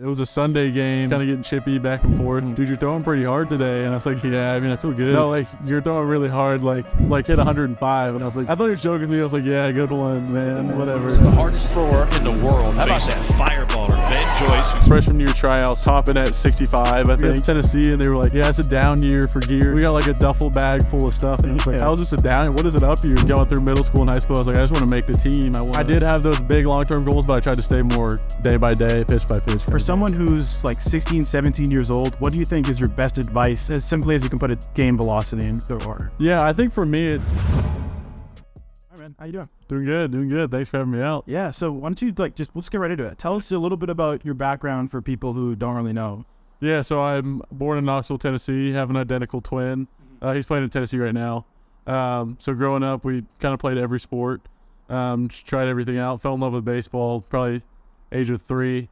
It was a Sunday game, kind of getting chippy back and forth. Dude, you're throwing pretty hard today. And I was like, yeah, I mean, I feel good. No, like, you're throwing really hard, like hit 105. And I was like, I thought you were joking with me. I was like, yeah, good one, man, whatever. He's the hardest thrower in the world. How about that fireballer, Ben Joyce? Freshman year tryouts, topping at 65, I think. Tennessee, and they were like, yeah, it's a down year for gear. We got like a duffel bag full of stuff. And it's like, how is this a down year? What is it up year? Going through middle school and high school, I was like, I just want to make the team. I did have those big long-term goals, but I tried to stay more day by day, pitch by pitch. For someone who's like 16, 17 years old, what do you think is your best advice, as simply as you can put it, gain velocity in the order? Yeah, I think for me, it's... Hi, man. How you doing? Doing good. Thanks for having me out. Yeah, so why don't you, let's get right into it. Tell us a little bit about your background for people who don't really know. Yeah, so I'm born in Knoxville, Tennessee, have an identical twin. He's playing in Tennessee right now. So growing up, we kind of played every sport, just tried everything out, fell in love with baseball, probably age of 3.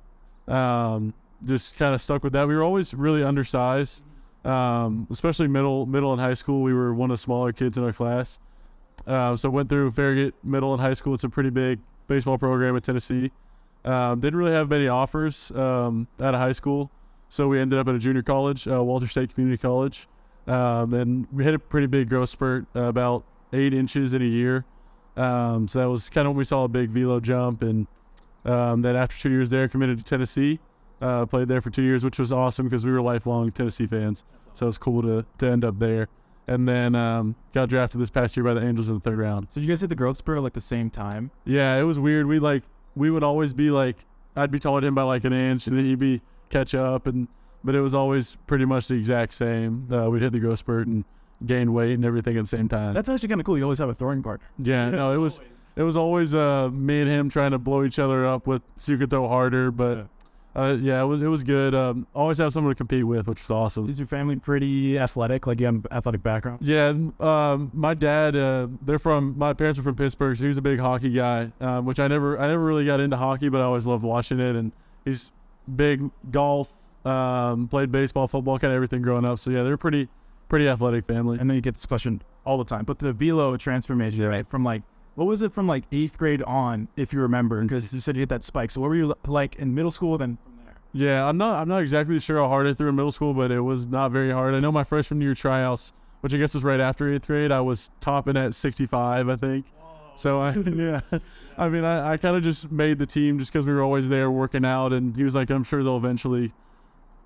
Just kind of stuck with that. We were always really undersized, especially middle and high school. We were one of the smaller kids in our class. So went through Farragut Middle and High School. It's a pretty big baseball program in Tennessee. Didn't really have many offers out of high school, so we ended up at a junior college, Walter State Community College. And we hit a pretty big growth spurt, about 8 inches in a year. So that was kind of when we saw a big velo jump. And then after 2 years there, committed to Tennessee. Played there for 2 years, which was awesome because we were lifelong Tennessee fans. So it was cool to end up there. And then got drafted this past year by the Angels in the 3rd round. So you guys hit the growth spurt like the same time? Yeah, it was weird. We would always be like, I'd be taller than him by like an inch, and then he'd be catch up, but it was always pretty much the exact same. We'd hit the growth spurt and gain weight and everything at the same time. That's actually kind of cool. You always have a throwing partner. Yeah, no, it was always me and him trying to blow each other up so you could throw harder, but. Yeah, it was good. Always have someone to compete with, which was awesome. Is your family pretty athletic? Like, you have an athletic background? Yeah, my dad, my parents are from Pittsburgh, so he was a big hockey guy, which I never really got into hockey, but I always loved watching it. And he's big golf, played baseball, football, kind of everything growing up. So yeah, they're a pretty athletic family. I know you get this question all the time, but the velo transformation, right? From like, what was it from like 8th grade on, if you remember? Because you said you hit that spike. So what were you like in middle school then from there? Yeah, I'm not exactly sure how hard I threw in middle school, but it was not very hard. I know my freshman year tryouts, which I guess was right after 8th grade, I was topping at 65, I think. Whoa. So I mean, I kind of just made the team just because we were always there working out, and he was like, I'm sure they'll eventually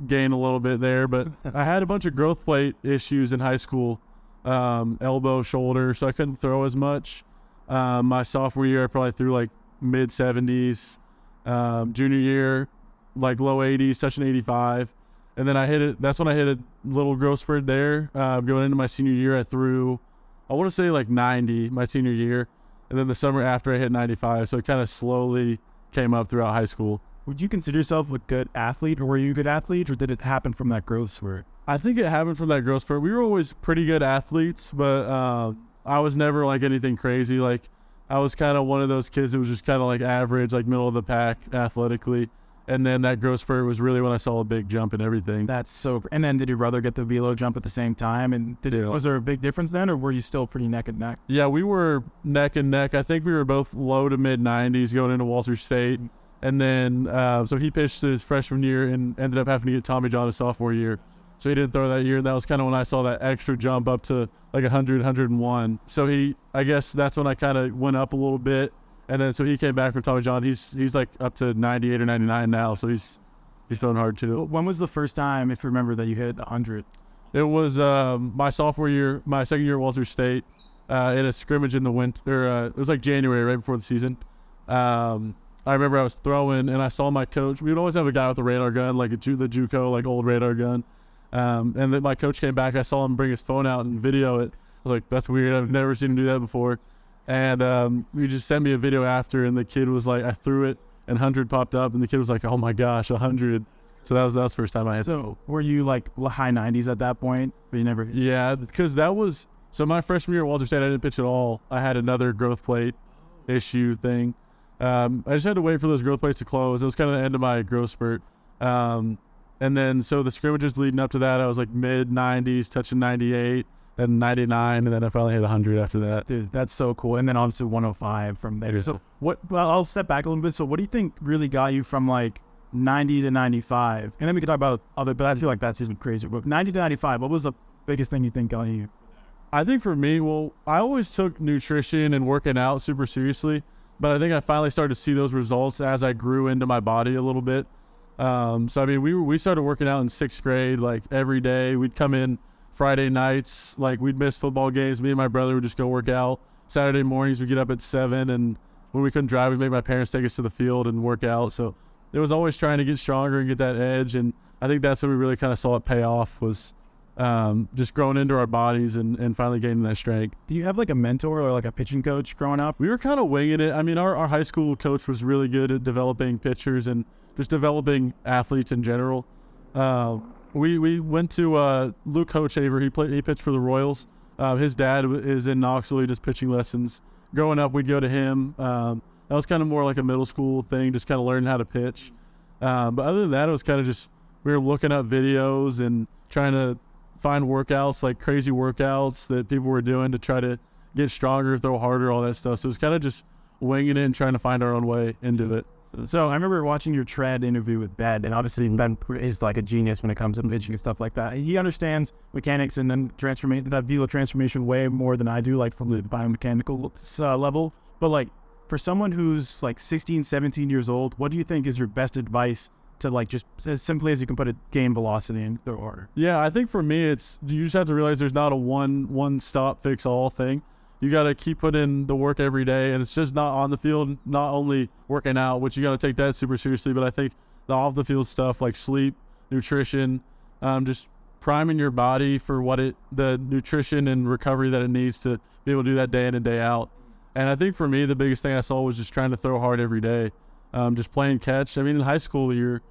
gain a little bit there. But I had a bunch of growth plate issues in high school, elbow, shoulder, so I couldn't throw as much. My sophomore year, I probably threw like mid 70s. Junior year, like low 80s, touching 85. And then that's when I hit a little growth spurt there. Going into my senior year, I threw, I want to say like 90 my senior year. And then the summer after, I hit 95. So it kind of slowly came up throughout high school. Would you consider yourself a good athlete, or were you a good athlete, or did it happen from that growth spurt? I think it happened from that growth spurt. We were always pretty good athletes, but I was never like anything crazy. Like, I was kind of one of those kids that was just kind of like average, like middle of the pack athletically. And then that growth spurt was really when I saw a big jump and everything. That's so. And then did your brother get the velo jump at the same time? And was there a big difference then, or were you still pretty neck and neck? Yeah, we were neck and neck. I think we were both low to mid 90s going into Walter State. And then so he pitched his freshman year and ended up having to get Tommy John his sophomore year. So he didn't throw that year, and that was kind of when I saw that extra jump up to like 100, 101. So I guess that's when I kind of went up a little bit, and then so he came back from Tommy John. He's like up to 98 or 99 now, so he's throwing hard too. When was the first time, if you remember, that you hit 100? It was my sophomore year, my second year at Walter State, in a scrimmage in the winter. It was like January, right before the season. I remember I was throwing, and I saw my coach. We would always have a guy with a radar gun, like the JUCO, like old radar gun. And then my coach came back. I saw him bring his phone out and video it. I was like, that's weird. I've never seen him do that before. And he just sent me a video after, and the kid was like, I threw it, and 100 popped up, and the kid was like, oh my gosh, 100. So that was the first time I had. So were you like high 90s at that point? But you never. Yeah, because that was so my freshman year at Walter State. I didn't pitch at all. I had another growth plate issue thing. I just had to wait for those growth plates to close. It was kind of the end of my growth spurt. And then, so the scrimmages leading up to that, I was like mid 90s, touching 98, then 99, and then I finally hit 100 after that. Dude, that's so cool. And then obviously 105 from there. So I'll step back a little bit. So what do you think really got you from like 90 to 95, and then we could talk about other, but I feel like that's even crazier. But 90 to 95, what was the biggest thing you think got you? I think for me, well, I always took nutrition and working out super seriously, but I think I finally started to see those results as I grew into my body a little bit. So I mean, we started working out in 6th grade, like every day. We'd come in Friday nights, like we'd miss football games. Me and my brother would just go work out. Saturday mornings we'd get up at 7, and when we couldn't drive, we'd make my parents take us to the field and work out. So it was always trying to get stronger and get that edge, and I think that's when we really kind of saw it pay off, was just growing into our bodies and finally gaining that strength. Do you have like a mentor or like a pitching coach growing up? We were kind of winging it. I mean, our high school coach was really good at developing pitchers and just developing athletes in general. We went to Luke Hochaver. He pitched for the Royals. His dad is in Knoxville. He does pitching lessons. Growing up, we'd go to him. That was kind of more like a middle school thing, just kind of learning how to pitch. But other than that, it was kind of just we were looking up videos and trying to find workouts, like crazy workouts that people were doing to try to get stronger, throw harder, all that stuff. So it was kind of just winging it and trying to find our own way into it. So I remember watching your Tread interview with Ben, and obviously Ben is like a genius when it comes to pitching and stuff like that. He understands mechanics and then that velo transformation way more than I do, like from the biomechanical level. But like for someone who's like 16, 17 years old, what do you think is your best advice to like just as simply as you can put it, gain velocity in their order? Yeah, I think for me, it's you just have to realize there's not a one stop fix all thing. You got to keep putting in the work every day, and it's just not on the field, not only working out, which you got to take that super seriously, but I think the off the field stuff like sleep, nutrition, just priming your body for the nutrition and recovery that it needs to be able to do that day in and day out. And I think for me, the biggest thing I saw was just trying to throw hard every day, just playing catch. I mean, in high school, you're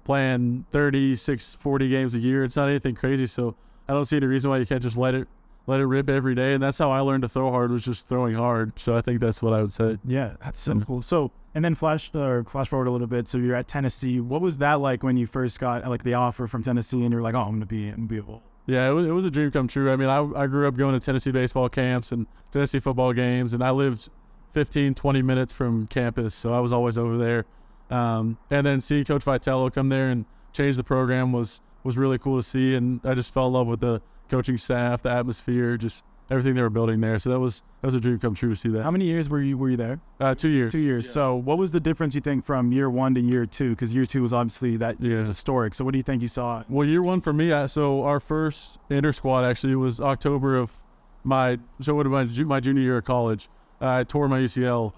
playing 36, 40 games a year. It's not anything crazy, so I don't see any reason why you can't just let it rip every day. And that's how I learned to throw hard, was just throwing hard. So I think that's what I would say. Yeah, that's so cool. So, and then flash forward a little bit. So you're at Tennessee. What was that like when you first got like the offer from Tennessee and you're like, oh, I'm gonna be a Volt? Yeah, it was a dream come true. I mean, I grew up going to Tennessee baseball camps and Tennessee football games, and I lived 15, 20 minutes from campus, so I was always over there. And then seeing Coach Vitello come there and change the program was really cool to see, and I just fell in love with the coaching staff, the atmosphere, just everything they were building there. So that was a dream come true to see that. How many years were you there? 2 years. 2 years. Yeah. So what was the difference you think from year 1 to year 2? Because year 2 was obviously was historic. So what do you think you saw? Well, year 1 for me, so our first inter squad actually was October of my junior year of college. I tore my UCL,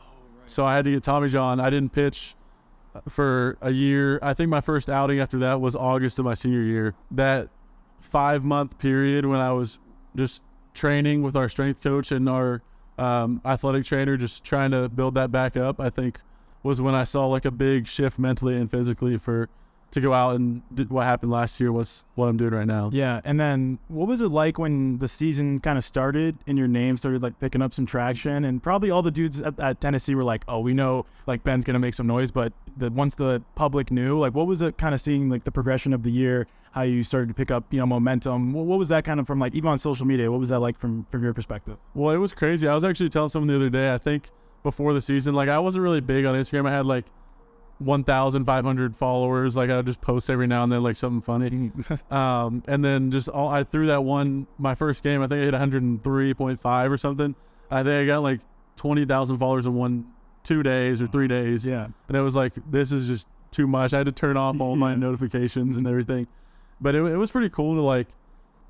so I had to get Tommy John. I didn't pitch for a year. I think my first outing after that was August of my senior year. That 5-month period when I was just training with our strength coach and our athletic trainer, just trying to build that back up, I think was when I saw like a big shift mentally and physically to go out and what happened last year was what I'm doing right now. Yeah. And then what was it like when the season kind of started and your name started like picking up some traction, and probably all the dudes at Tennessee were like, oh, we know like Ben's going to make some noise, but once the public knew, like what was it kind of seeing like the progression of the year, how you started to pick up, momentum? What was that kind of from like, even on social media, what was that like from your perspective? Well, it was crazy. I was actually telling someone the other day, I think before the season, like I wasn't really big on Instagram. I had like 1,500 followers. Like I would just post every now and then like something funny. And then I threw that my first game, I think I hit 103.5 or something. I think I got like 20,000 followers in 2 days or 3 days. Yeah. And it was like, this is just too much. I had to turn off all my notifications and everything. But it was pretty cool to like,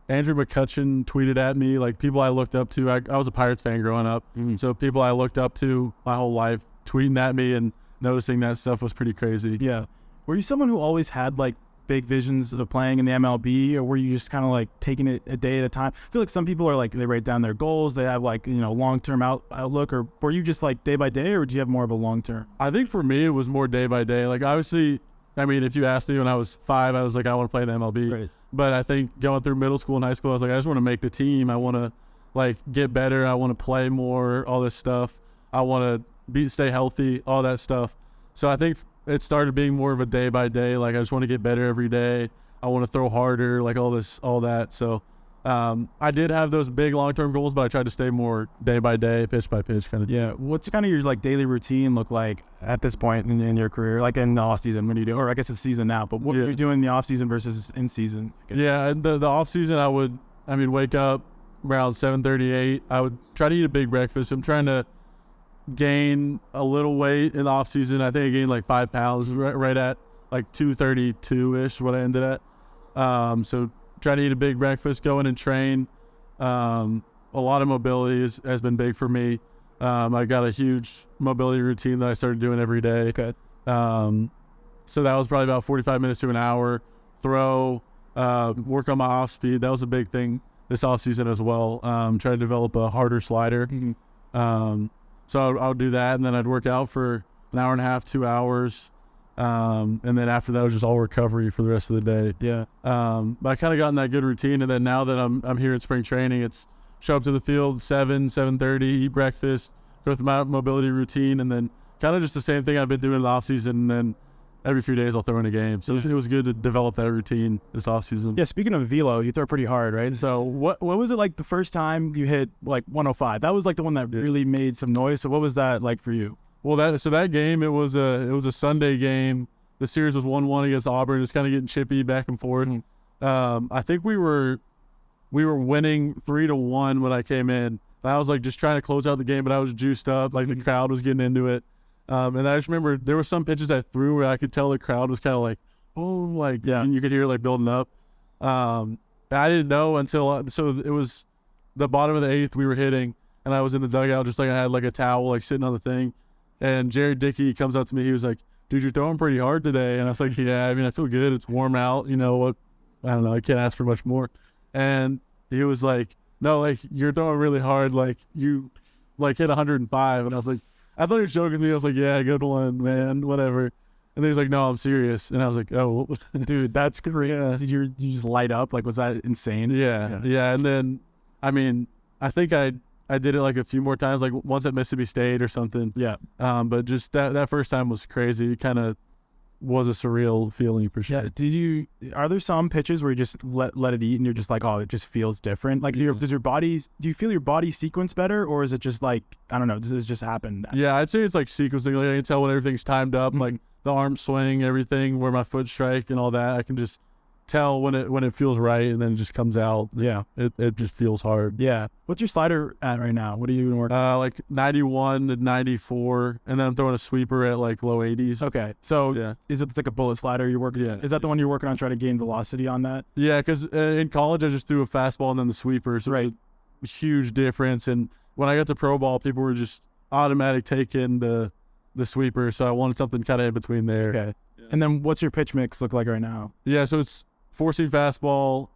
Andrew McCutcheon tweeted at me, like people I looked up to. I was a Pirates fan growing up. So people I looked up to my whole life tweeting at me, and noticing that stuff was pretty crazy. Yeah. Were you someone who always had like big visions of playing in the MLB, or were you just kind of like taking it a day at a time? I feel like some people are like, they write down their goals, they have like, long-term outlook, or were you just like day by day, or did you have more of a long-term? I think for me, it was more day by day. Like obviously, I mean, if you asked me when I was 5, I was like, I want to play in the MLB. Right. But I think going through middle school and high school, I was like, I just want to make the team. I want to like get better. I want to play more, all this stuff. I want to stay healthy, all that stuff. So I think it started being more of a day by day. Like I just want to get better every day. I want to throw harder, like all that. So I did have those big long-term goals, but I tried to stay more day by day, pitch by pitch kind of. Yeah. What's kind of your like daily routine look like at this point in your career, like in the off season? What do you do? Or I guess it's season now, but what are you doing in the off season versus in season? Yeah, and the off season I would, wake up around 7:38. I would try to eat a big breakfast. I'm trying to gain a little weight in the off season. I think I gained like 5 pounds right at like 232-ish what I ended at. So try to eat a big breakfast, go in and train. A lot of mobility has been big for me. I got a huge mobility routine that I started doing every day. Okay. So that was probably about 45 minutes to an hour. Throw, work on my off speed. That was a big thing this off season as well. Try to develop a harder slider. Mm-hmm. So I would do that, and then I'd work out for an hour and a half, 2 hours. And then after that was just all recovery for the rest of the day. Yeah. But I kind of gotten that good routine, and then now that I'm here in spring training, it's show up to the field 7:30, eat breakfast, go through my mobility routine, and then kind of just the same thing I've been doing in the off season. And then every few days I'll throw in a game. So it was good to develop that routine this off season. Yeah. Speaking of velo, you throw pretty hard, right? So what was it like the first time you hit like 105? That was like the one that really made some noise. So what was that like for you? Well, that game, it was a Sunday game. The series was 1-1 against Auburn. It's kind of getting chippy back and forth. I think we were winning 3-1 when I came in. I was like just trying to close out the game, but I was juiced up. Like the crowd was getting into it. And I just remember there were some pitches I threw where I could tell the crowd was kind of like, oh, like, and you could hear it like building up. I didn't know until so it was the bottom of the 8th we were hitting, and I was in the dugout just like I had like a towel like sitting on the thing. And Jared Dickey comes up to me. He was like, dude, you're throwing pretty hard today. And I was like, yeah, I feel good. It's warm out. You know what? I don't know. I can't ask for much more. And he was like, no, like, you're throwing really hard. Like, you, like, hit 105. And I was like, I thought he was joking with me. I was like, yeah, good one, man, whatever. And then he was like, no, I'm serious. And I was like, oh. Dude, that's great. Yeah. Did you just light up? Like, was that insane? Yeah. And then, I think I did it like a few more times, like once at Mississippi State or something. Yeah. But just that first time was crazy. It kind of was a surreal feeling for sure. Yeah. Are there some pitches where you just let it eat and you're just like, oh, it just feels different? Like, do you feel your body sequence better, or is it just like, I don't know, does this just happen? Yeah, I'd say it's like sequencing. Like I can tell when everything's timed up, like the arm swing, everything, where my foot strike and all that. I can just tell when it feels right, and then it just comes out. Yeah, it just feels hard. Yeah. What's your slider at right now? What are you even working? Like 91 to 94, and then I'm throwing a sweeper at like low 80s. Okay, so is it like a bullet slider you're working? Yeah. Is that the one you're working on trying to gain velocity on that? Yeah, because in college I just threw a fastball and then the sweeper, so it was a huge difference. And when I got to pro ball, people were just automatic taking the sweeper, so I wanted something kind of in between there. Okay. Yeah. And then what's your pitch mix look like right now? Yeah, so it's 4-seam fastball,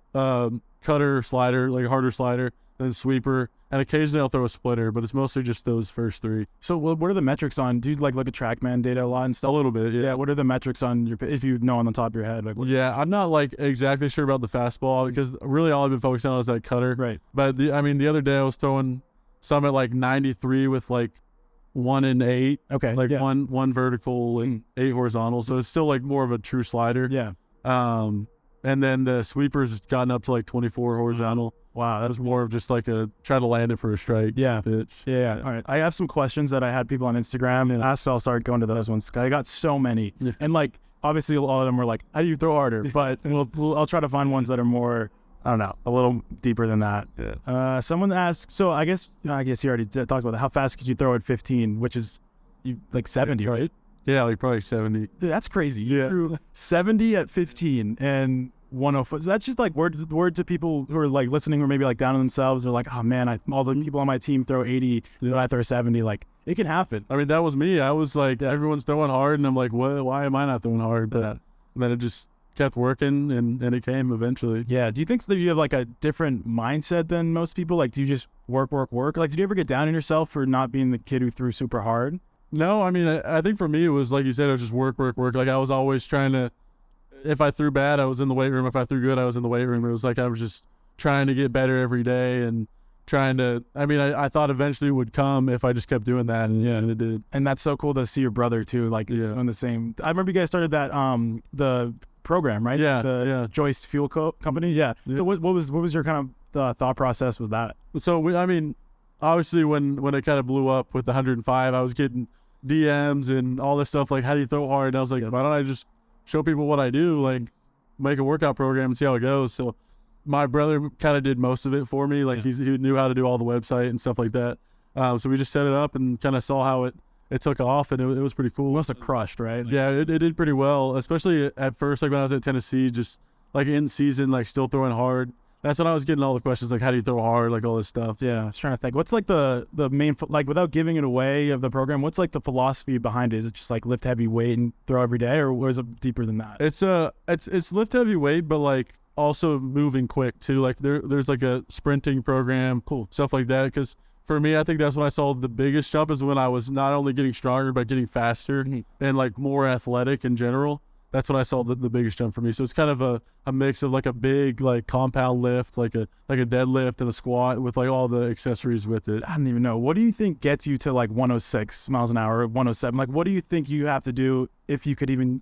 cutter, slider, like a harder slider, then sweeper, and occasionally I'll throw a splitter, but it's mostly just those first three. So what are the metrics on? Do you like look at TrackMan data a lot and stuff? A little bit, yeah. What are the metrics on your, if you know on the top of your head? Like, I'm not like exactly sure about the fastball, because really all I've been focusing on is that cutter. Right. But the other day I was throwing some at like 93 with like 1 and 8. Okay. Like one vertical and 8 horizontal. So it's still like more of a true slider. Yeah. And then the sweeper's gotten up to like 24 horizontal. Wow, that's more of just like try to land it for a strike pitch. Yeah. All right. I have some questions that I had people on Instagram ask, so I'll start going to those ones. I got so many. Yeah. And like, obviously all of them were like, how do you throw harder? But I'll try to find ones that are more, I don't know, a little deeper than that. Yeah. Someone asked, so I guess you already talked about that. How fast could you throw at 15, which is like 70, right? Yeah, like probably 70. Dude, that's crazy. You yeah. threw 70 at 15 and 105. So that's just like word to people who are like listening or maybe like down on themselves. They're like, oh man, all the people on my team throw 80, but I throw 70. Like, it can happen. I mean, that was me. I was like, everyone's throwing hard, and I'm like, what? Why am I not throwing hard? But then it just kept working, and it came eventually. Yeah. Do you think that you have like a different mindset than most people? Like, do you just work? Like, did you ever get down on yourself for not being the kid who threw super hard? No, I mean, I think for me it was like you said, it was just work. Like I was always trying to, if I threw bad, I was in the weight room. If I threw good, I was in the weight room. It was like I was just trying to get better every day and trying to, I thought eventually it would come if I just kept doing that, and it did. And that's so cool to see your brother too, like doing the same. I remember you guys started that, the program, right? Yeah. Joyce Fuel Company. Yeah. So what was your kind of thought process was that? So I mean, obviously when it kind of blew up with the 105, I was getting DMs and all this stuff like, how do you throw hard? And I was like, why don't I just show people what I do, like make a workout program and see how it goes. So my brother kind of did most of it for me. Like he knew how to do all the website and stuff like that. So we just set it up and kind of saw how it took off, and it was pretty cool. It must have crushed, right? Yeah, it did pretty well, especially at first, like when I was at Tennessee, just like in season, like still throwing hard. That's when I was getting all the questions, like how do you throw hard, like all this stuff. Yeah, I was trying to think. What's like the main, like without giving it away of the program, what's like the philosophy behind it? Is it just like lift heavy weight and throw every day, or is it deeper than that? It's lift heavy weight, but like also moving quick too. Like there's like a sprinting program, cool stuff like that. Because for me, I think that's when I saw the biggest jump, is when I was not only getting stronger but getting faster and like more athletic in general. That's when I saw the biggest jump for me. So it's kind of a mix of like a big like compound lift, like a deadlift and a squat with like all the accessories with it. I don't even know. What do you think gets you to like 106 miles an hour, 107? Like, what do you think you have to do if you could even,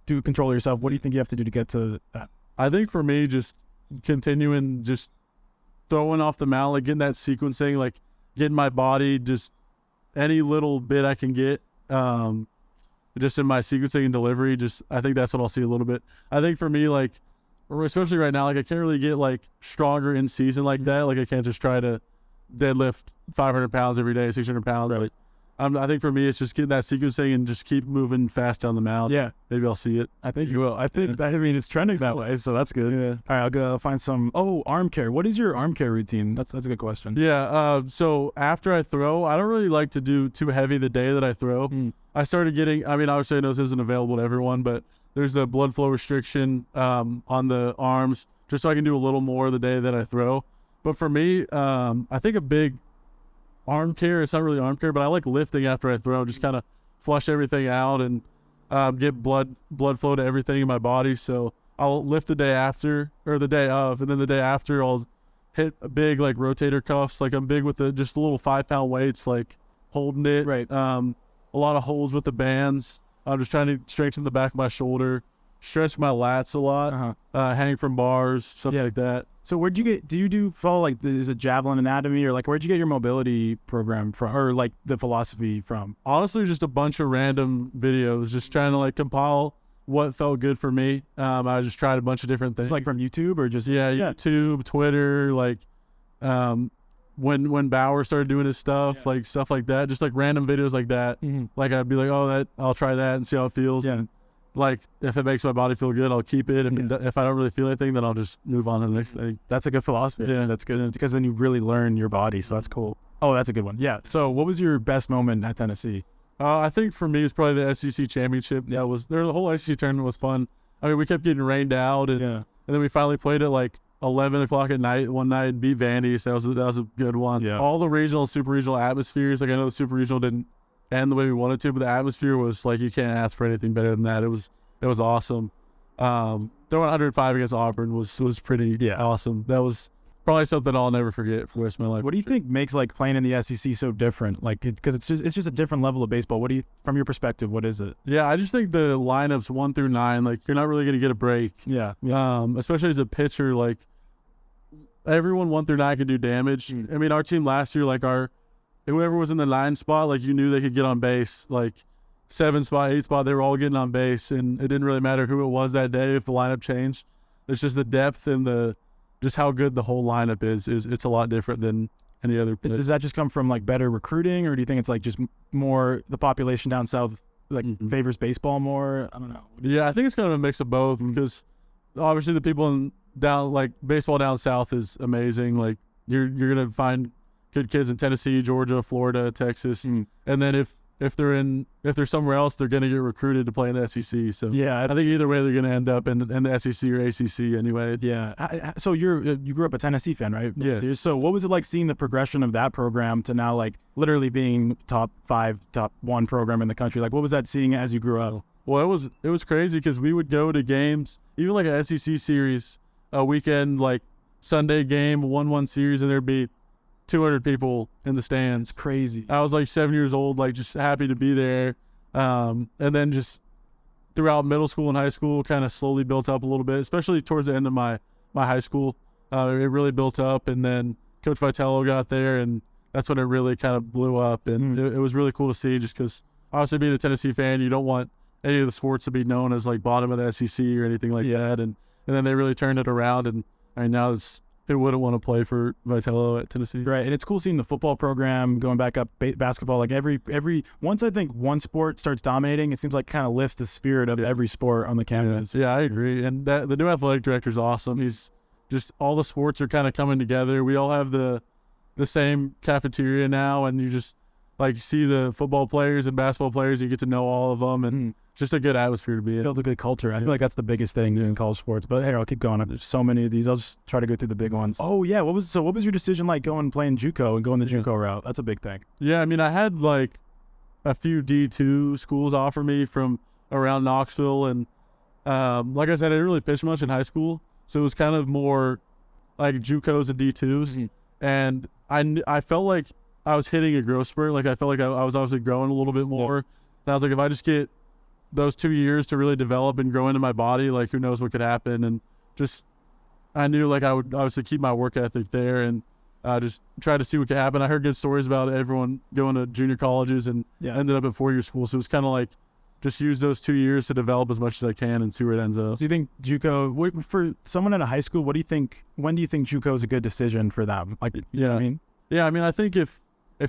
do control yourself? What do you think you have to do to get to that? I think for me, just continuing, just throwing off the mount, like getting that sequencing, like getting my body, just any little bit I can get, just in my sequencing and delivery. I think that's what I'll see a little bit. I think for me, like, especially right now, like I can't really get like stronger in season like that. Like I can't just try to deadlift 500 pounds every day, 600 pounds. Right. Like, I think for me, it's just getting that sequencing and just keep moving fast down the mount. Yeah. Maybe I'll see it. I think you will. I mean, it's trending that way, so that's good. Yeah. All right, I'll go find some. Oh, arm care. What is your arm care routine? That's a good question. Yeah. So after I throw, I don't really like to do too heavy the day that I throw. I started getting, I mean, obviously I know this isn't available to everyone, but there's a blood flow restriction on the arms, just so I can do a little more the day that I throw. But for me, I think a big arm care, it's not really arm care, but I like lifting after I throw, just kind of flush everything out and get blood flow to everything in my body. So I'll lift the day after, or the day of, and then the day after I'll hit a big like rotator cuffs. Like I'm big with just the little 5-pound weights, like holding it. Right. A lot of holds with the bands. I'm just trying to strengthen the back of my shoulder, stretch my lats a lot, hang from bars, stuff like that. So where'd you get, do you follow like, is it Javelin Anatomy, or like where'd you get your mobility program from, or like the philosophy from? Honestly, just a bunch of random videos, just trying to like compile what felt good for me. I just tried a bunch of different things. It's like from YouTube or just? Yeah, YouTube, Twitter, like when Bauer started doing his stuff, like stuff like that, just like random videos like that. Like I'd be like, oh, I'll try that and see how it feels. Yeah. Like if it makes my body feel good, I'll keep it. If I don't really feel anything, then I'll just move on to the next thing. That's a good philosophy. Yeah, that's good, because then you really learn your body. So that's cool. Oh, that's a good one. Yeah. So what was your best moment at Tennessee? I think for me, it's probably the SEC championship. Yeah, the whole SEC tournament was fun. I mean, we kept getting rained out, and then we finally played at like 11 o'clock at night one night and beat Vandy. So that was a good one. Yeah. All the regional, super regional atmospheres. Like I know the super regional didn't end the way we wanted to, but the atmosphere was like, you can't ask for anything better than that. It was awesome. Throwing 105 against Auburn was pretty awesome. That was probably something I'll never forget for the rest of my life. What do you think makes like playing in the SEC so different? Like, because it's just a different level of baseball. From your perspective, what is it? Yeah, I just think the lineups 1 through 9, like you're not really gonna get a break. Yeah. Especially as a pitcher, like everyone 1 through 9 can do damage. I mean, our team last year, like whoever was in the 9 spot, like you knew they could get on base. Like 7 spot, 8 spot, they were all getting on base, and it didn't really matter who it was that day if the lineup changed. It's just the depth and just how good the whole lineup is. It's a lot different than any other pitch. Does that just come from like better recruiting, or do you think it's like just more the population down south like favors baseball more? I don't know. Yeah, I think it's kind of a mix of both, because obviously the people baseball down south is amazing. Like you're gonna find good kids in Tennessee, Georgia, Florida, Texas, and then if they're somewhere else, they're gonna get recruited to play in the SEC. So I think either way they're gonna end up in the SEC or ACC anyway. Yeah. So you grew up a Tennessee fan, right? Yeah. So what was it like seeing the progression of that program to now like literally being top 5, top 1 program in the country? Like what was that seeing as you grew up? Well, it was crazy, because we would go to games, even like an SEC series, a weekend like Sunday game, 1-1 series, and there'd be 200 people in the stands. It's crazy. I was like 7 years old, like just happy to be there. And then just throughout middle school and high school, kind of slowly built up a little bit, especially towards the end of my high school. it really built up, and then Coach Vitello got there, and that's when it really kind of blew up, and it was really cool to see, just because obviously being a Tennessee fan, you don't want any of the sports to be known as like bottom of the SEC or anything like that, and then they really turned it around, and now who wouldn't want to play for Vitello at Tennessee? Right, and it's cool seeing the football program going back up, basketball. Like every once I think one sport starts dominating, it seems like kind of lifts the spirit of every sport on the campus. Yeah, I agree. And the new athletic director is awesome. He's just, all the sports are kind of coming together. We all have the same cafeteria now, and you just like see the football players and basketball players. You get to know all of them, and just a good atmosphere to be in. Build a good culture. I feel like that's the biggest thing in college sports. But hey, I'll keep going. There's so many of these. I'll just try to go through the big ones. Oh yeah, what was your decision like playing JUCO and going the JUCO route? That's a big thing. Yeah, I mean, I had like a few D2 schools offer me from around Knoxville, and like I said, I didn't really pitch much in high school, so it was kind of more like JUCOs and D2s, and I felt like I was hitting a growth spurt. Like I felt like I was obviously growing a little bit more, and I was like, if I just get those 2 years to really develop and grow into my body, like who knows what could happen. And just, I knew like I would obviously keep my work ethic there, and just try to see what could happen. I heard good stories about everyone going to junior colleges and ended up at 4-year school. So it was kind of like, just use those 2 years to develop as much as I can and see where it ends up. So you think JUCO, for someone in a high school, when do you think JUCO is a good decision for them? Like, you know what I mean? Yeah, I mean, I think if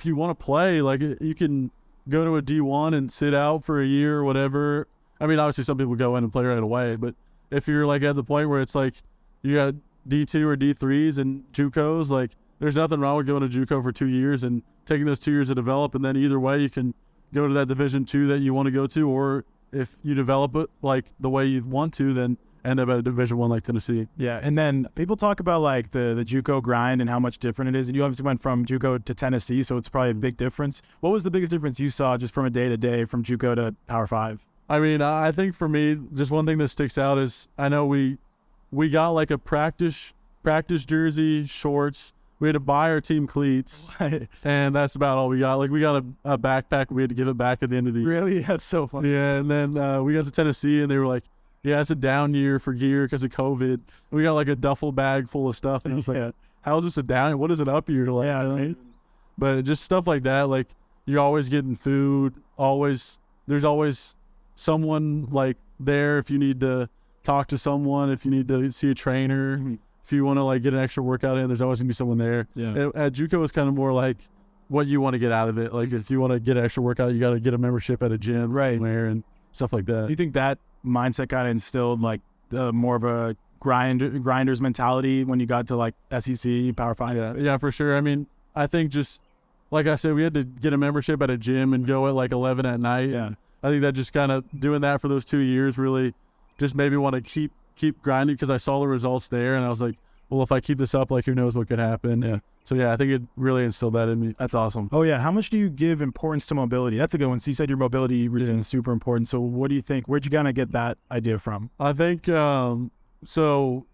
you want to play, like you can go to a D1 and sit out for a year or whatever. I mean, obviously some people go in and play right away, but if you're like at the point where it's like you got D2 or D3s and JUCOs, like there's nothing wrong with going to JUCO for 2 years and taking those 2 years to develop, and then either way you can go to that Division II that you want to go to, or if you develop it like the way you want to, then end up at a Division I like Tennessee. Yeah, and then people talk about like the JUCO grind and how much different it is. And you obviously went from JUCO to Tennessee, so it's probably a big difference. What was the biggest difference you saw just from a day-to-day from JUCO to Power 5? I mean, I think for me, just one thing that sticks out is I know we got like a practice jersey, shorts. We had to buy our team cleats, and that's about all we got. Like we got a backpack. We had to give it back at the end of the year. Really? That's so funny. Yeah, and then we got to Tennessee, and they were like, yeah, it's a down year for gear because of COVID. We got like a duffel bag full of stuff, and I was like, how is this a down? What is an up year? Like, right? But just stuff like that. Like you're always getting food. There's always someone like there if you need to talk to someone, if you need to see a trainer, if you want to like get an extra workout in, there's always gonna be someone there. Yeah. At JUCO, it's kind of more like what you want to get out of it. Like if you want to get an extra workout, you got to get a membership at a gym somewhere and stuff like that. Do you think that mindset kind of instilled like more of a grinder's mentality when you got to like SEC, Power 5? Yeah, for sure. I mean, I think just like I said, we had to get a membership at a gym and go at like 11 at night. Yeah. I think that just kind of doing that for those 2 years really just made me want to keep grinding, because I saw the results there, and I was like, well, if I keep this up, like who knows what could happen. Yeah. So yeah, I think it really instilled that in me. That's awesome. Oh yeah, how much do you give importance to mobility? That's a good one. So you said your mobility routine is super important. So what do you think? Where'd you kind of get that idea from? I think so.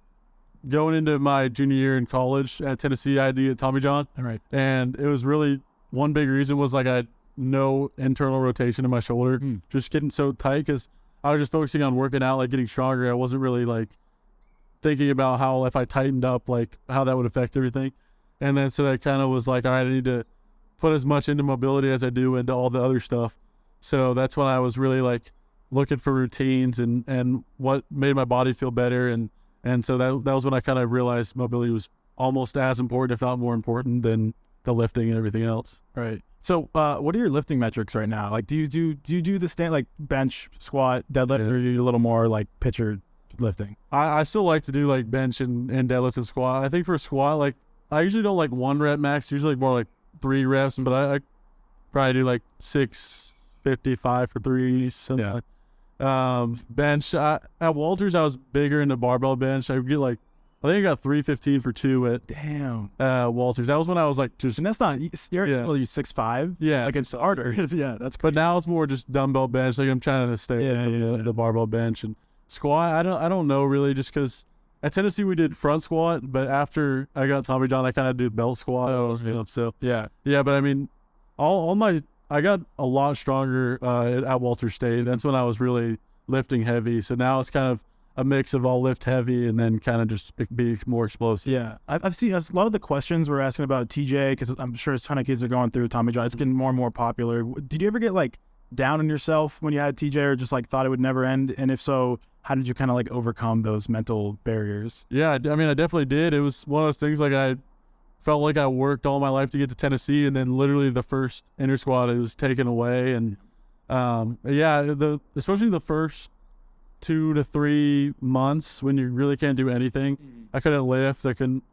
Going into my junior year in college at Tennessee, I had to get Tommy John. All right. And it was really, one big reason was like I had no internal rotation in my shoulder, just getting so tight, because I was just focusing on working out, like getting stronger. I wasn't really like thinking about how if I tightened up, like how that would affect everything. And then so that kind of was like, all right, I need to put as much into mobility as I do into all the other stuff. So that's when I was really like looking for routines and what made my body feel better. And so that was when I kind of realized mobility was almost as important, if not more important, than the lifting and everything else. Right. So what are your lifting metrics right now? Like, do you do the stand, like bench, squat, deadlift, or do you do a little more like pitcher lifting? I still like to do like bench and deadlift and squat. I think for squat, like I usually don't like 1 rep max, usually more like 3 reps, but I probably do like 655 for 3. Yeah. Bench, at Walters, I was bigger into barbell bench. I would get like, I think I got 315 for 2 at Walters. That was when I was like just, and that's not, you're 6'5". Yeah. Like it's harder. Yeah, that's crazy. But now it's more just dumbbell bench. Like I'm trying to stay the barbell bench. And squat, I don't know really, just because at Tennessee we did front squat, but after I got Tommy John, I kind of did belt squat. So yeah, but I mean, I got a lot stronger at Walter State. That's when I was really lifting heavy. So now it's kind of a mix of all lift heavy and then kind of just be more explosive. Yeah, I've seen a lot of the questions we're asking about TJ, because I'm sure a ton of kids are going through Tommy John. It's getting more and more popular. Did you ever get like down on yourself when you had TJ, or just like thought it would never end? And if so, how did you kind of like overcome those mental barriers? Yeah, I mean, I definitely did. It was one of those things, like I felt like I worked all my life to get to Tennessee, and then literally the first inter squad, it was taken away. And especially the first 2 to 3 months when you really can't do anything. I couldn't lift. I couldn't.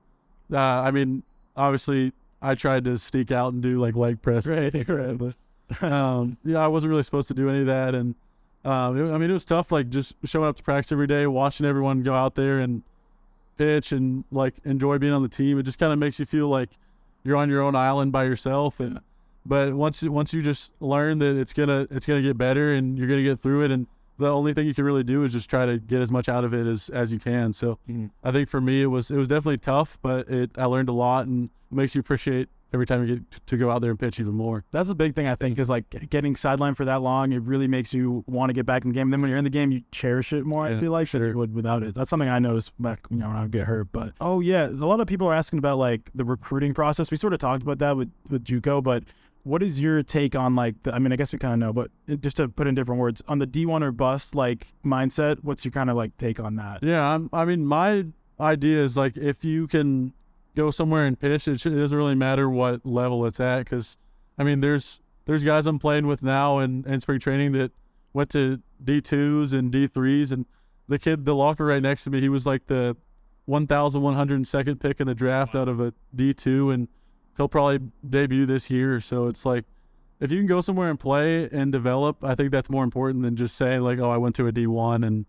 I mean, obviously, I tried to sneak out and do like leg press. Right. But I wasn't really supposed to do any of that. And it was tough. Like just showing up to practice every day, watching everyone go out there and pitch and like enjoy being on the team. It just kind of makes you feel like you're on your own island by yourself. And but once you just learn that it's gonna get better and you're gonna get through it, and the only thing you can really do is just try to get as much out of it as you can. So I think for me it was definitely tough, but I learned a lot, and it makes you appreciate every time you get to go out there and pitch even more. That's a big thing, I think, is like getting sidelined for that long, it really makes you want to get back in the game. Then when you're in the game, you cherish it more, I feel like, than you would without it. That's something I noticed back when I would get hurt. But a lot of people are asking about like the recruiting process. We sort of talked about that with JUCO, but what is your take on like I guess we kind of know, but just to put in different words, on the D1 or bust like mindset, what's your kind of like take on that? Yeah, my idea is like if you can go somewhere and pitch, it doesn't really matter what level it's at, because there's guys I'm playing with now in spring training that went to D2s and D3s, and the locker right next to me, he was like the 1,102nd pick in the draft out of a D2, and he'll probably debut this year. So it's like, if you can go somewhere and play and develop, I think that's more important than just saying like, oh, I went to a D1 and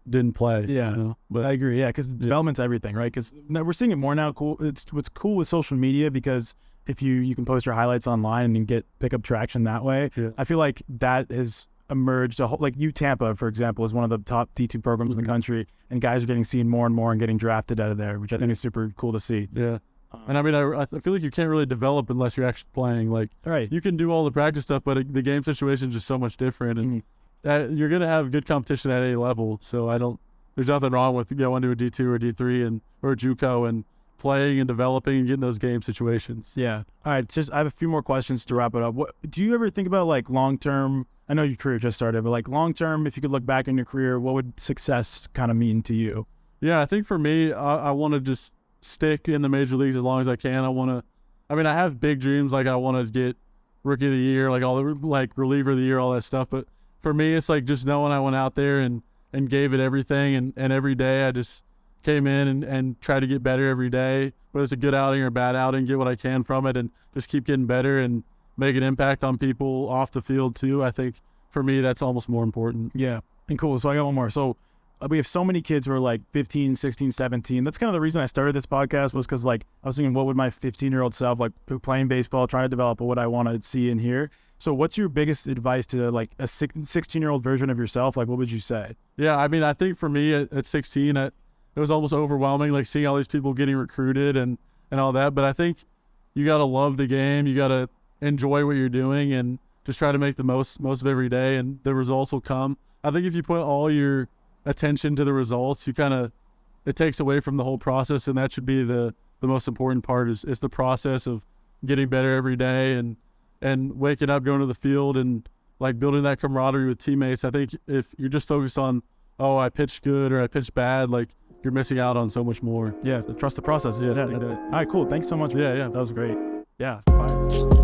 didn't play. Yeah, but I agree. Yeah, because development's everything, right? Because we're seeing it more now. It's what's cool with social media, because if you can post your highlights online and pick up traction that way. Yeah. I feel like that has emerged like Tampa, for example, is one of the top D2 programs in the country, and guys are getting seen more and more and getting drafted out of there, which I think is super cool to see. Yeah. And I feel like you can't really develop unless you're actually playing. Like, right. You can do all the practice stuff, but the game situation is just so much different, and you're going to have good competition at any level. So there's nothing wrong with going to a D2 or D3 or JUCO and playing and developing and getting those game situations. Yeah. All right. I have a few more questions to wrap it up. Do you ever think about like long-term, I know your career just started, but like long-term, if you could look back in your career, what would success kind of mean to you? Yeah, I think for me, I want to just stick in the major leagues as long as I can. I have big dreams. Like I want to get rookie of the year, like all the like reliever of the year, all that stuff. But for me, it's like just knowing I went out there and gave it everything. And every day I just came in and tried to get better every day, whether it's a good outing or a bad outing, get what I can from it and just keep getting better and make an impact on people off the field too. I think for me, that's almost more important. Yeah. And cool. So I got one more. So we have so many kids who are like 15, 16, 17. That's kind of the reason I started this podcast, was because like I was thinking, what would my 15-year-old self, like playing baseball, trying to develop, what I want to see and hear. So what's your biggest advice to like a 16-year-old version of yourself? Like, what would you say? Yeah, I think for me at 16, it was almost overwhelming, like seeing all these people getting recruited and all that. But I think you got to love the game. You got to enjoy what you're doing and just try to make the most of every day, and the results will come. I think if you put all your attention to the results, it takes away from the whole process, and that should be the most important part is the process of getting better every day and waking up, going to the field and like building that camaraderie with teammates. I think if you're just focused on, oh, I pitched good or I pitched bad, like you're missing out on so much more. Yeah, trust the process. Yeah. All right, cool. Thanks so much. Yeah. That was great. Yeah. Bye.